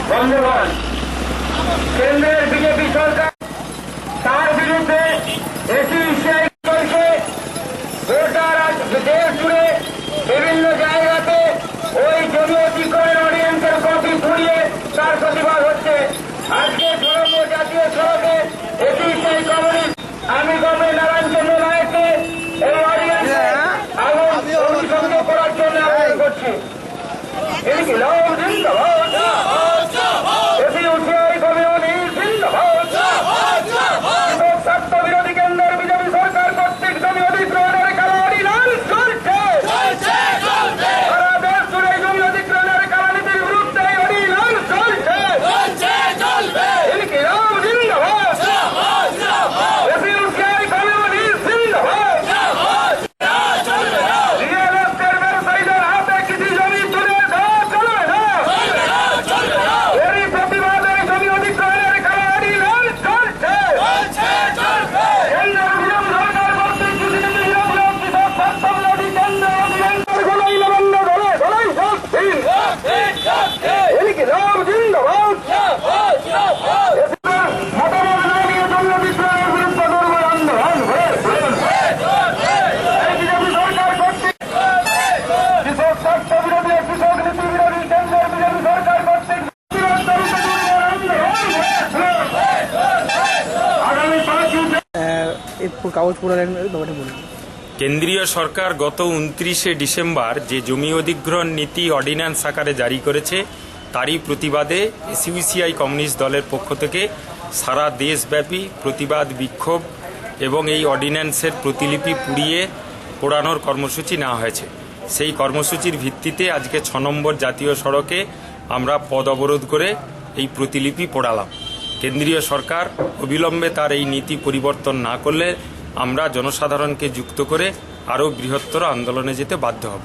বন্ধুগণ, কেন্দ্রের বিজেপি সরকার তার বিরুদ্ধে এসিসিআই চলছে। গোটা দেশ জুড়ে বিভিন্ন জায়গাতে ওই জমি অধিগ্রহণ অর্ডিন্যান্সের কপি পুড়িয়ে তার প্রতিবাদ হচ্ছে। আজকে সুরঙ্গ জাতীয় সড়কে এসিসিআই কমিউনিস্ট আমি গভর্নমেন্ট নারায়ণ চন্দ্র নায়ককে এই অর্ডিন্যান্সে আগুন সংযোগ করার জন্য আবেদন করছি। স্বার্থবিরোধী কেন্দ্রের বিজেপি সরকার কর্তৃক জমি অধিগ্রহণের কালো অর্ডিন্যান্স চলছে। সারা দেশ জুড়ে জমি অধিগ্রহণের কালানীতির বিরুদ্ধে অর্ডিন্যান্স চলছে। কেন্দ্রীয় সরকার গত 29শে ডিসেম্বর যে জমি অধিগ্রহণ নীতি অর্ডিন্যান্স আকারে জারি করেছে তারই প্রতিবাদে এসইউসিআই কমিউনিস্ট দলের পক্ষ থেকে সারা দেশব্যাপী প্রতিবাদ বিক্ষোভ এবং এই অর্ডিন্যান্সের প্রতিলিপি পুড়িয়ে পোড়ানোর কর্মসূচি নেওয়া হয়েছে। সেই কর্মসূচির ভিত্তিতে আজকে 6 নম্বর জাতীয় সড়কে আমরা পথ অবরোধ করে এই প্রতিলিপি পোড়ালাম। কেন্দ্রীয় সরকার অবিলম্বে তার এই নীতি পরিবর্তন না করলে আমরা জনসাধারণকে যুক্ত করে আরও বৃহত্তর আন্দোলনে যেতে বাধ্য হব।